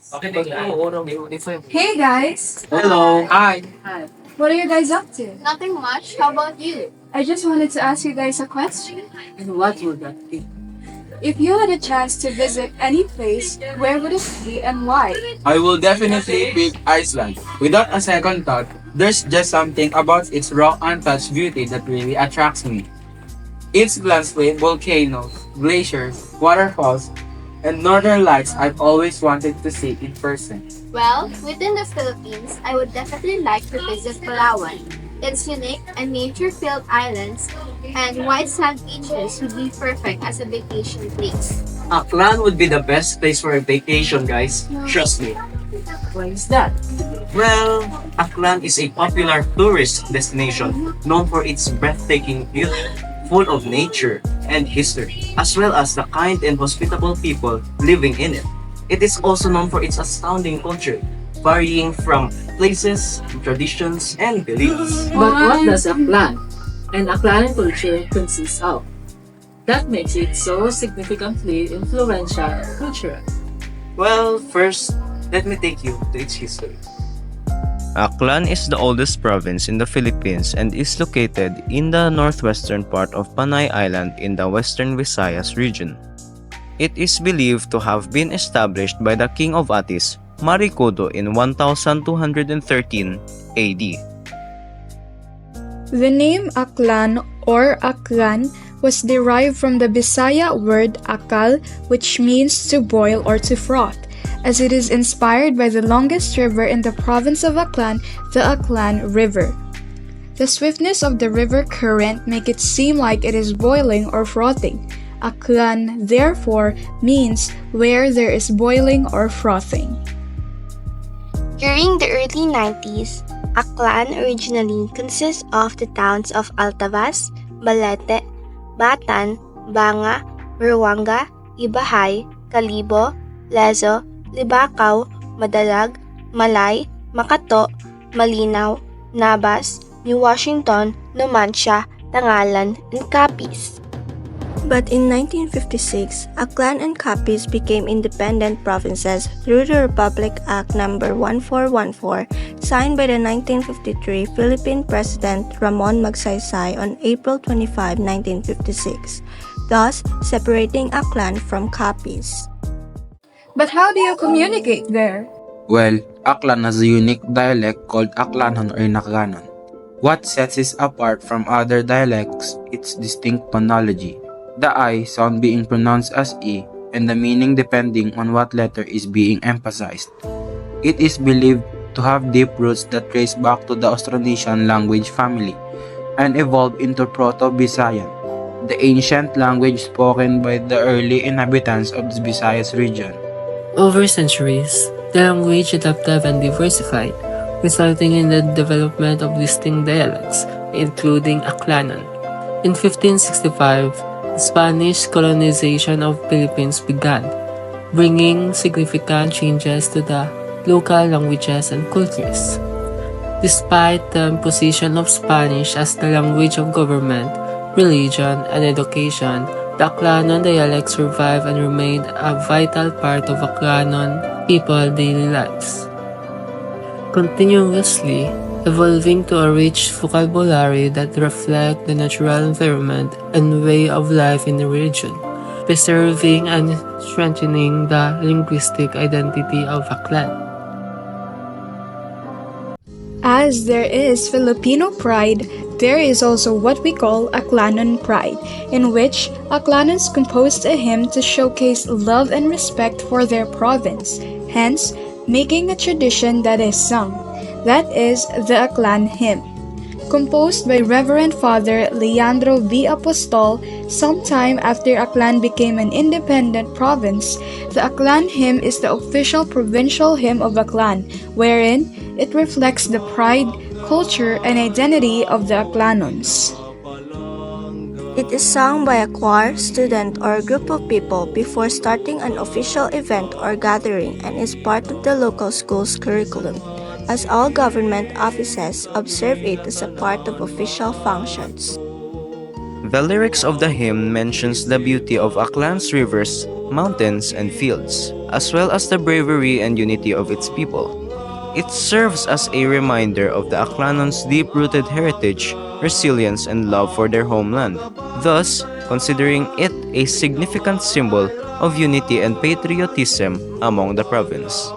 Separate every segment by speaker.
Speaker 1: Hey guys!
Speaker 2: Hello. Hi.
Speaker 1: What are you guys up to?
Speaker 3: Nothing much. How about you?
Speaker 1: I just wanted to ask you guys a question.
Speaker 2: And what would that be?
Speaker 1: If you had a chance to visit any place, where would it be and why?
Speaker 2: I will definitely pick Iceland. Without a second thought, there's just something about its raw, untouched beauty that really attracts me. Its landscape, volcanoes, glaciers, waterfalls, and northern lights I've always wanted to see in person.
Speaker 3: Well, within the Philippines, I would definitely like to visit Palawan. Its unique and nature-filled islands and white sand beaches would be perfect as a vacation place.
Speaker 4: Aklan would be the best place for a vacation, guys. Trust me.
Speaker 1: Why is that?
Speaker 4: Well, Aklan is a popular tourist destination known for its breathtaking beauty, full of nature and history, as well as the kind and hospitable people living in it. It is also known for its astounding culture, varying from places, traditions, and beliefs.
Speaker 5: But what does Aklan and Aklanan culture consist of? That makes it so significantly influential culture.
Speaker 4: Well, first, let me take you to its history.
Speaker 6: Aklan is the oldest province in the Philippines and is located in the northwestern part of Panay Island in the Western Visayas region. It is believed to have been established by the King of Atis, Marikudo, in 1213 AD.
Speaker 7: The name Aklan or Aklan was derived from the Bisaya word akal, which means to boil or to froth, as it is inspired by the longest river in the province of Aklan, the Aklan River. The swiftness of the river current make it seem like it is boiling or frothing. Aklan, therefore, means where there is boiling or frothing.
Speaker 8: During the early 90s, Aklan originally consists of the towns of Altavas, Balete, Batan, Banga, Ruanga, Ibahay, Kalibo, Lezo, Libacao, Madalag, Malay, Makato, Malinaw, Nabas, New Washington, Numancia, Tangalan, and Capiz. But in 1956, Aklan and Capiz became independent provinces through the Republic Act No. 1414 signed by the 1953 Philippine President Ramon Magsaysay on April 25, 1956, thus separating Aklan from Capiz.
Speaker 1: But how do you communicate there?
Speaker 2: Well, Aklan has a unique dialect called Aklanon or Nakanon. What sets it apart from other dialects is its distinct phonology. The I sound being pronounced as E, and the meaning depending on what letter is being emphasized. It is believed to have deep roots that trace back to the Austronesian language family, and evolved into Proto-Visayan, the ancient language spoken by the early inhabitants of the Visayas region.
Speaker 5: Over centuries, the language adapted and diversified, resulting in the development of distinct dialects, including Aklanan. In 1565, the Spanish colonization of Philippines began, bringing significant changes to the local languages and cultures. Despite the imposition of Spanish as the language of government, religion, and education, the Aklanon dialect survived and remained a vital part of Aklanon people's daily lives, continuously evolving to a rich vocabulary that reflect the natural environment and way of life in the region, preserving and strengthening the linguistic identity of Aklan.
Speaker 7: As there is Filipino pride, there is also what we call Aklanon pride, in which Aklanons composed a hymn to showcase love and respect for their province, hence making a tradition that is sung. That is the Aklan hymn. Composed by Reverend Father Leandro V. Apostol sometime after Aklan became an independent province, the Aklan hymn is the official provincial hymn of Aklan, wherein it reflects the pride, culture, and identity of the Aklanons.
Speaker 8: It is sung by a choir, student, or a group of people before starting an official event or gathering and is part of the local school's curriculum, as all government offices observe it as a part of official functions.
Speaker 6: The lyrics of the hymn mentions the beauty of Aklan's rivers, mountains, and fields, as well as the bravery and unity of its people. It serves as a reminder of the Aklanons' deep-rooted heritage, resilience, and love for their homeland, thus considering it a significant symbol of unity and patriotism among the province.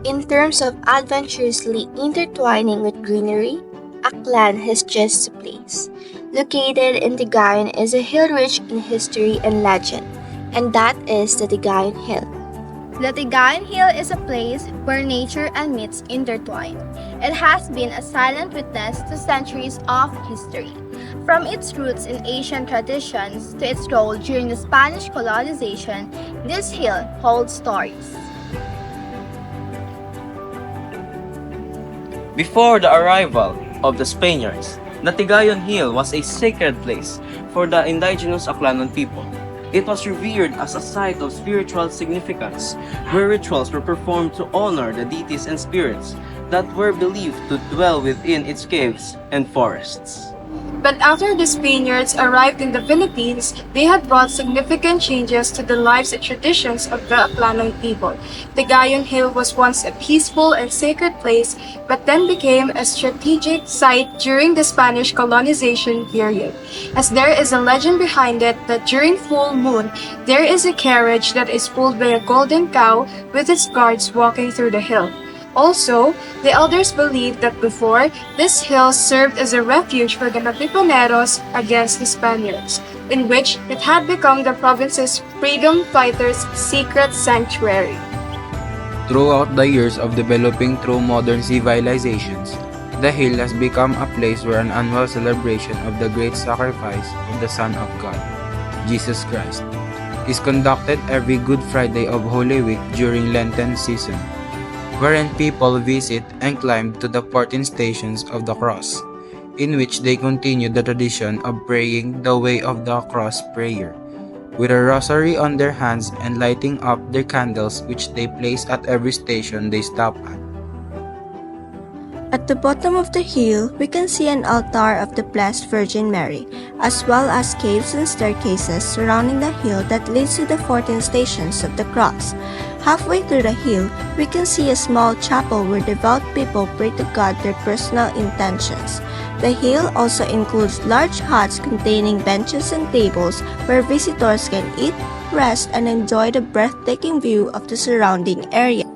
Speaker 3: In terms of adventurously intertwining with greenery, Aklan has just a place. Located in 𝙑𝙧𝙖𝙬 is a hill rich in history and legend, and that is the 𝙑𝙧𝙖𝙬 Hill. The 𝙑𝙧𝙖𝙬 Hill is a place where nature and myths intertwine. It has been a silent witness to centuries of history. From its roots in Asian traditions to its role during the Spanish colonization, this hill holds stories.
Speaker 6: Before the arrival of the Spaniards, the 𝙑𝙧𝙖𝙬 Hill was a sacred place for the indigenous Aklanon people. It was revered as a site of spiritual significance, where rituals were performed to honor the deities and spirits that were believed to dwell within its caves and forests.
Speaker 1: But after the Spaniards arrived in the Philippines, they had brought significant changes to the lives and traditions of the Aklanon people. The 𝙑𝙧𝙬 Hill was once a peaceful and sacred place, but then became a strategic site during the Spanish colonization period, as there is a legend behind it that during full moon, there is a carriage that is pulled by a golden cow with its guards walking through the hill. Also, the elders believed that before, this hill served as a refuge for the Katipuneros against the Spaniards, in which it had become the province's freedom fighters' secret sanctuary.
Speaker 2: Throughout the years of developing through modern civilizations, the hill has become a place where an annual celebration of the great sacrifice of the Son of God, Jesus Christ, is conducted every Good Friday of Holy Week during Lenten season, wherein people visit and climb to the 14 stations of the cross, in which they continue the tradition of praying the way of the cross prayer, with a rosary on their hands and lighting up their candles which they place at every station they stop at.
Speaker 8: At the bottom of the hill, we can see an altar of the Blessed Virgin Mary, as well as caves and staircases surrounding the hill that leads to the 14 stations of the cross. Halfway through the hill, we can see a small chapel where devout people pray to God their personal intentions. The hill also includes large huts containing benches and tables where visitors can eat, rest, and enjoy the breathtaking view of the surrounding area.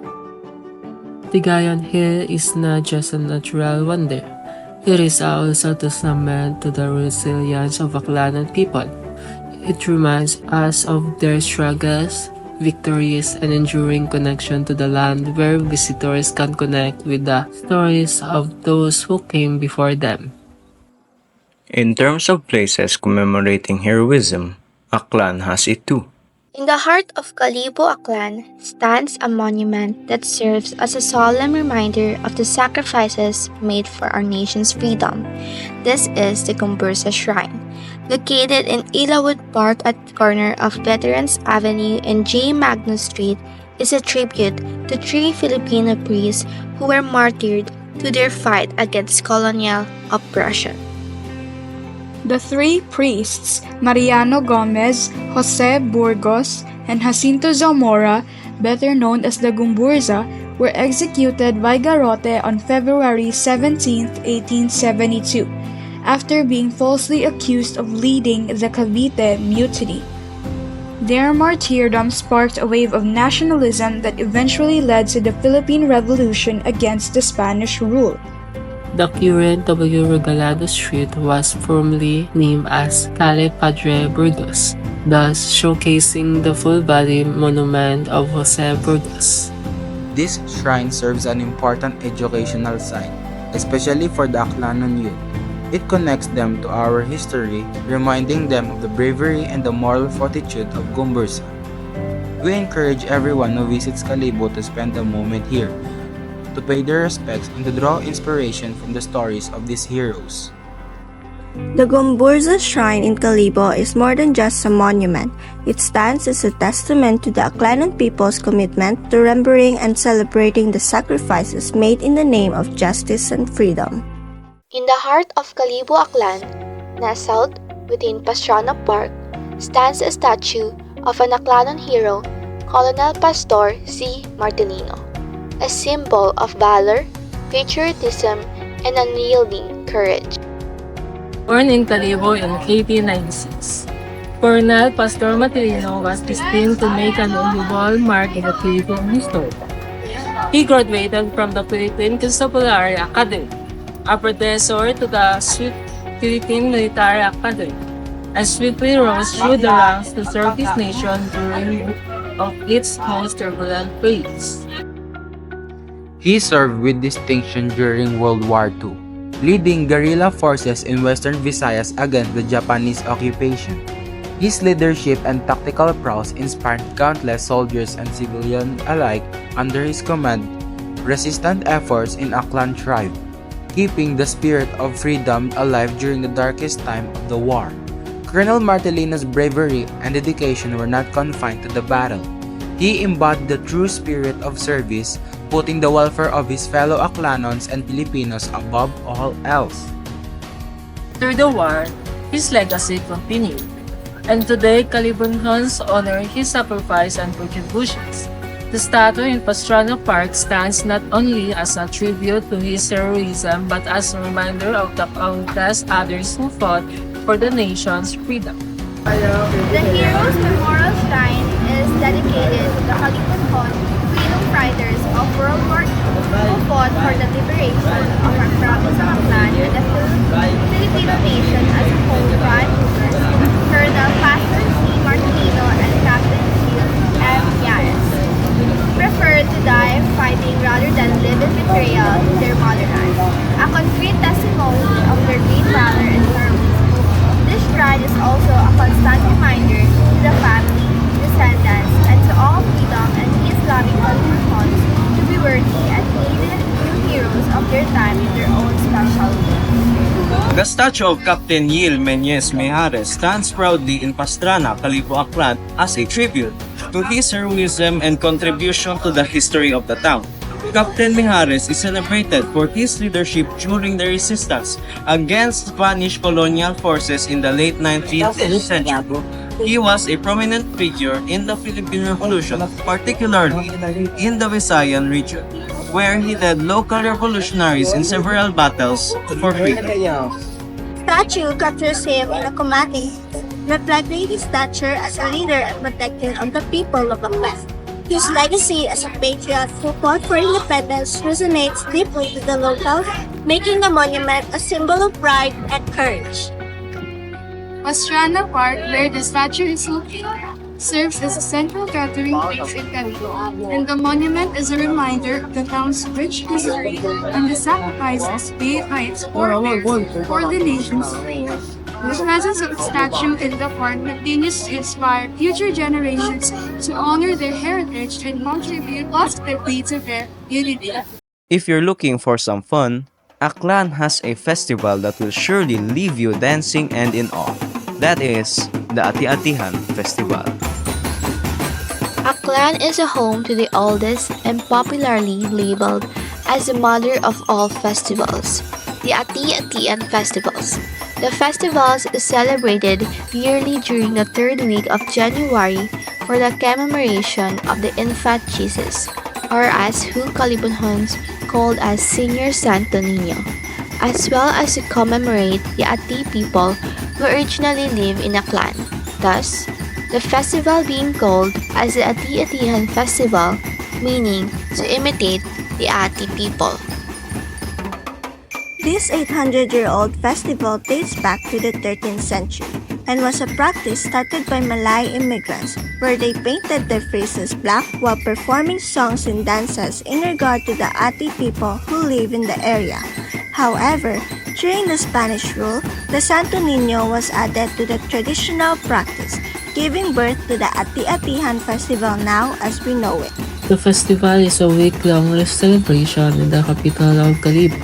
Speaker 5: 𝙑𝙧𝙖𝙬 Hill is not just a natural wonder. It is also a testament to the resilience of Aklanon people. It reminds us of their struggles, victories, and enduring connection to the land, where visitors can connect with the stories of those who came before them.
Speaker 6: In terms of places commemorating heroism, Aklan has it too.
Speaker 3: In the heart of Kalibo, Aklan, stands a monument that serves as a solemn reminder of the sacrifices made for our nation's freedom. This is the 𝙑𝙧𝙖𝙬 Shrine. Located in Ilawood Park at the corner of Veterans Avenue and J. Magnus Street, is a tribute to 3 Filipino priests who were martyred to their fight against colonial oppression.
Speaker 7: The 3 priests, Mariano Gomez, Jose Burgos, and Jacinto Zamora, better known as the 𝙑𝙧𝙬, were executed by garrote on February 17, 1872, after being falsely accused of leading the Cavite Mutiny. Their martyrdom sparked a wave of nationalism that eventually led to the Philippine Revolution against the Spanish rule.
Speaker 5: The current W. Regalado Street was formerly named as Calle Padre Burgos, thus showcasing the full-body monument of Jose Burgos.
Speaker 2: This shrine serves an important educational site, especially for the Aklanon youth. It connects them to our history, reminding them of the bravery and the moral fortitude of 𝙑𝙧𝙬. We encourage everyone who visits Kalibo to spend a moment here, to pay their respects and to draw inspiration from the stories of these heroes.
Speaker 8: The 𝙑𝙧𝙬 Shrine in Kalibo is more than just a monument. It stands as a testament to the Aklanon people's commitment to remembering and celebrating the sacrifices made in the name of justice and freedom.
Speaker 3: In the heart of Kalibo, Aklan, nestled within Pastrana Park,
Speaker 9: stands a statue of an Aclanon hero, Colonel Pastor C. Martelino, a symbol of valor, patriotism, and unyielding courage.
Speaker 5: Born in Talibo in 1896, Colonel Pastor Martelino was destined to make an indelible mark in the Philippine history. He graduated from the Philippine Constabulary Academy, a predecessor to the Swiss Philippine Military Academy, and swiftly rose through the ranks to serve his nation during of its most turbulent periods.
Speaker 2: He served with distinction during World War II, leading guerrilla forces in Western Visayas against the Japanese occupation. His leadership and tactical prowess inspired countless soldiers and civilians alike under his command. Resistant efforts in Aklan thrived, keeping the spirit of freedom alive during the darkest time of the war. Colonel Martelino's bravery and dedication were not confined to the battle. He embodied the true spirit of service, putting the welfare of his fellow Aclanons and Filipinos above all else.
Speaker 5: After the war, his legacy continued, and today Caliburnians honor his sacrifice and contributions. The statue in Pastrana Park stands not only as a tribute to his heroism but as a reminder of the countless others who fought for the nation's freedom.
Speaker 3: The Heroes Memorial Shrine is dedicated to the Caliburnian freedom fighters of World War II who fought for the liberation of our province of Aklan and the Filipino nation as a whole. Colonel Pastor C. Martelino and Captain Gil M. Yares preferred to die fighting rather than live in betrayal to their motherland, a concrete testimony of their great valor and heroism. This shrine is also a constant reminder to the family, descendants, and to all freedom and peace-loving Caliburnians to be worthy and needed new heroes of their time in their own special way.
Speaker 6: The statue of Captain Yil Menyes Mijares stands proudly in Pastrana, Calibo, Aklan as a tribute to his heroism and contribution to the history of the town. Captain Mijares is celebrated for his leadership during the resistance against Spanish colonial forces in the late 19th century. He was a prominent figure in the Philippine Revolution, particularly in the Visayan region, where he led local revolutionaries in several battles for freedom.
Speaker 8: Statue captures him in a commanding, reflecting his stature as a leader and protector of the people of Aklan. His legacy as a patriot who fought for independence resonates deeply with the locals, making the monument a symbol of pride and courage.
Speaker 1: Pastrana Park, where the statue is located, serves as a central gathering place in Calibo, and the monument is a reminder of the town's rich history and the sacrifices made by its forebears for the nation's freedom. The presence of the statue in the park continues to inspire future generations to honor their heritage and contribute positively to their unity.
Speaker 6: If you're looking for some fun, Aklan has a festival that will surely leave you dancing and in awe. That is the Ati-Atihan Festival.
Speaker 9: Aklan is a home to the oldest and popularly labeled as the mother of all festivals, the Ati-Atihan Festivals. The festivals is celebrated yearly during the third week of January for the commemoration of the infant Jesus, or as who Caliburnians called as Senior Santo Niño, as well as to commemorate the Ati people who originally live in Aklan. Thus, the festival being called as the Ati-Atihan Festival, meaning to imitate the Ati people.
Speaker 8: This 800-year-old festival dates back to the 13th century and was a practice started by Malay immigrants where they painted their faces black while performing songs and dances in regard to the Ati people who live in the area. However, during the Spanish rule, the Santo Niño was added to the traditional practice, giving birth to the Ati-Atihan Festival now as we know it.
Speaker 5: The festival is a week-long celebration in the capital of Calibo,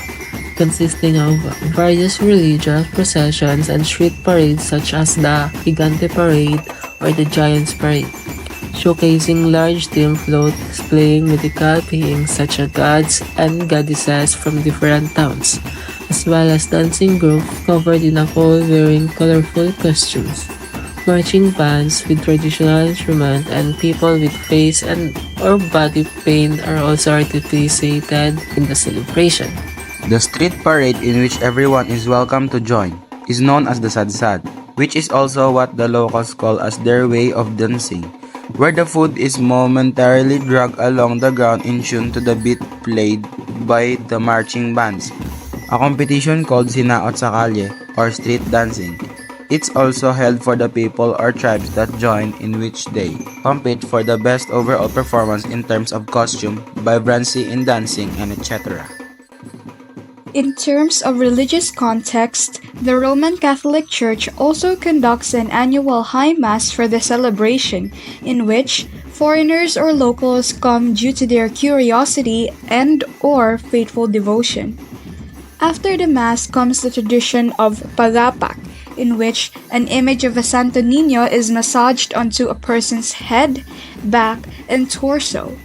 Speaker 5: consisting of various religious processions and street parades such as the Gigante Parade or the Giants Parade, showcasing large team floats displaying mythical beings such as gods and goddesses from different towns, as well as dancing groups covered in a pole wearing colorful costumes. Marching bands with traditional instruments and people with face and or body paint are also participated in the celebration.
Speaker 2: The street parade in which everyone is welcome to join is known as the 𝙍𝙤𝙬𝙧, which is also what the locals call as their way of dancing, where the foot is momentarily dragged along the ground in tune to the beat played by the marching bands. A competition called 𝑘𝙤𝙤𝙬𝙧 sa kalye or street dancing. It's also held for the people or tribes that join, in which they compete for the best overall performance in terms of costume, vibrancy in dancing, and etc.
Speaker 7: In terms of religious context, the Roman Catholic Church also conducts an annual high mass for the celebration, in which foreigners or locals come due to their curiosity and/or faithful devotion. After the mass comes the tradition of 𝙑𝙑𝙗𝙗𝙧𝙗, in which an image of a Santo Niño is massaged onto a person's head, back, and torso.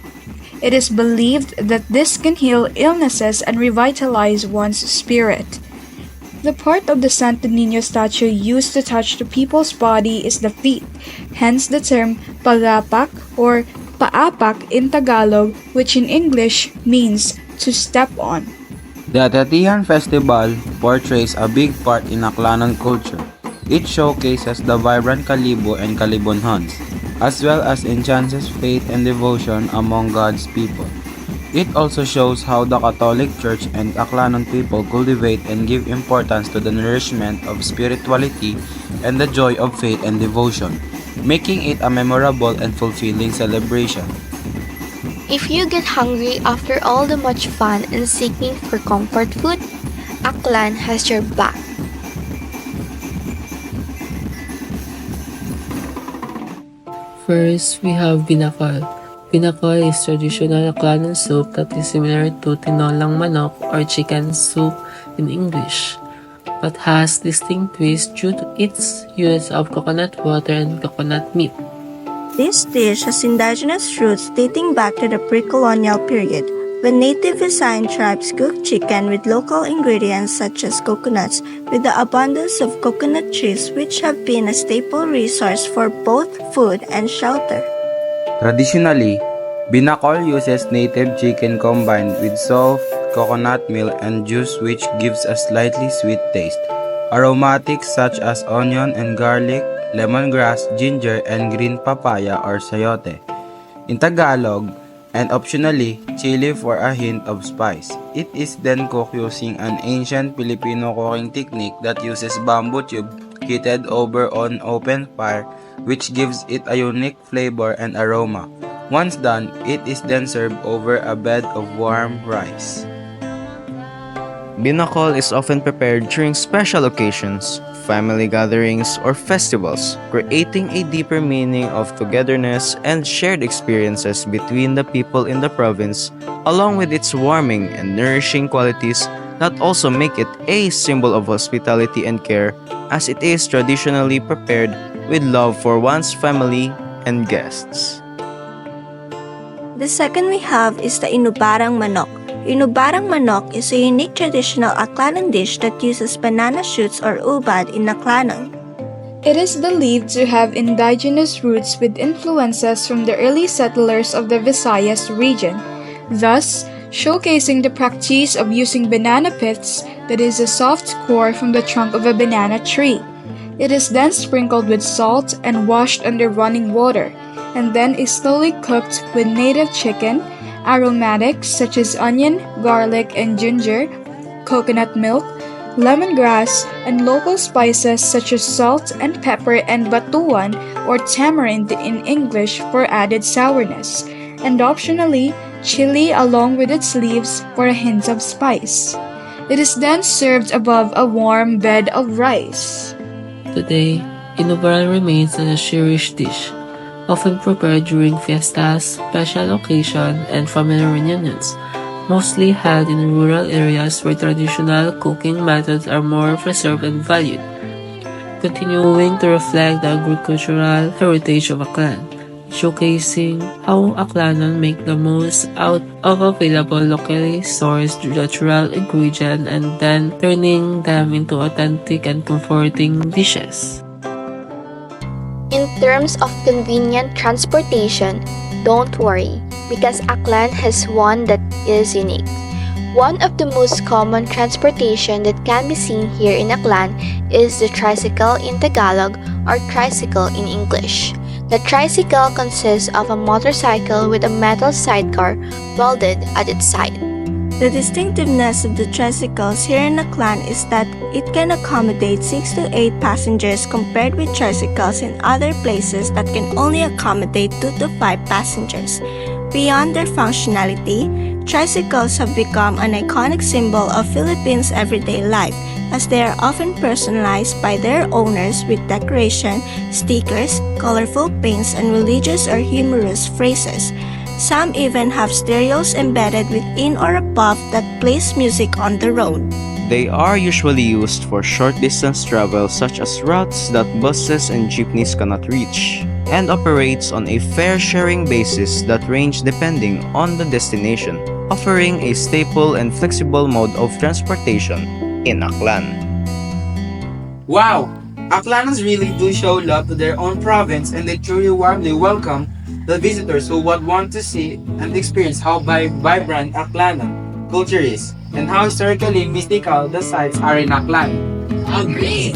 Speaker 7: It is believed that this can heal illnesses and revitalize one's spirit. The part of the Santo Niño statue used to touch the people's body is the feet, hence the term 𝙑𝙑𝙗𝙗𝙗 or paapak in Tagalog, which in English means to step on.
Speaker 2: The Atiatihan Festival portrays a big part in Aklanon culture. It showcases the vibrant Kalibo and Kalibonhans, as well as enhances faith and devotion among God's people. It also shows how the Catholic Church and Aklanon people cultivate and give importance to the nourishment of spirituality and the joy of faith and devotion, making it a memorable and fulfilling celebration.
Speaker 9: If you get hungry after all the much fun and seeking for comfort food, Aklan has your back.
Speaker 5: First, we have binakol. Binakol is traditional Aklanon soup that is similar to tinolang manok or chicken soup in English, but has distinct twist due to its use of coconut water and coconut meat.
Speaker 8: This dish has indigenous roots dating back to the pre-colonial period, when native Visayan tribes cooked chicken with local ingredients such as coconuts, with the abundance of coconut trees which have been a staple resource for both food and shelter.
Speaker 2: Traditionally, binakol uses native chicken combined with soft coconut milk and juice, which gives a slightly sweet taste. Aromatics such as onion and garlic, lemongrass, ginger, and green papaya or sayote in Tagalog, and optionally, chili for a hint of spice. It is then cooked using an ancient Filipino cooking technique that uses bamboo tube heated over on open fire, which gives it a unique flavor and aroma. Once done, it is then served over a bed of warm rice.
Speaker 6: Binakol is often prepared during special occasions, family gatherings, or festivals, creating a deeper meaning of togetherness and shared experiences between the people in the province, along with its warming and nourishing qualities that also make it a symbol of hospitality and care, as it is traditionally prepared with love for one's family and guests.
Speaker 8: The second we have is the inubarang manok. Inubarang manok is a unique traditional Aklanon dish that uses banana shoots or 𝙑𝙑𝙗𝙗𝙗 in Aklanon.
Speaker 7: It is believed to have indigenous roots with influences from the early settlers of the Visayas region, thus showcasing the practice of using banana pits, that is a soft core from the trunk of a banana tree. It is then sprinkled with salt and washed under running water, and then is slowly cooked with native chicken, aromatics such as onion, garlic, and ginger, coconut milk, lemongrass, and local spices such as salt and pepper and batuan or tamarind in English for added sourness, and optionally chili along with its leaves for a hint of spice. It is then served above a warm bed of rice.
Speaker 5: Today, inubaran remains a cherished dish, often prepared during fiestas, special occasions, and family reunions, mostly held in rural areas where traditional cooking methods are more preserved and valued, continuing to reflect the agricultural heritage of Aklan, showcasing how Aklanon make the most out of available locally sourced natural ingredients and then turning them into authentic and comforting dishes.
Speaker 9: In terms of convenient transportation, don't worry, because Aklan has one that is unique. One of the most common transportation that can be seen here in Aklan is the tricycle in Tagalog or tricycle in English. The tricycle consists of a motorcycle with a metal sidecar welded at its side.
Speaker 8: The distinctiveness of the tricycles here in Aklan is that it can accommodate 6 to 8 passengers compared with tricycles in other places that can only accommodate 2 to 5 passengers. Beyond their functionality, tricycles have become an iconic symbol of Philippines' everyday life, as they are often personalized by their owners with decoration, stickers, colorful paints, and religious or humorous phrases. Some even have stereos embedded within or above that plays music on the road.
Speaker 6: They are usually used for short-distance travel such as routes that buses and jeepneys cannot reach, and operates on a fare-sharing basis that range depending on the destination, offering a staple and flexible mode of transportation in Aklan.
Speaker 2: Wow! Aklanans really do show love to their own province and they truly warmly welcome the visitors who would want to see and experience how vibrant Aklanan culture is and how historically mystical the sites are in Aklan. Agree!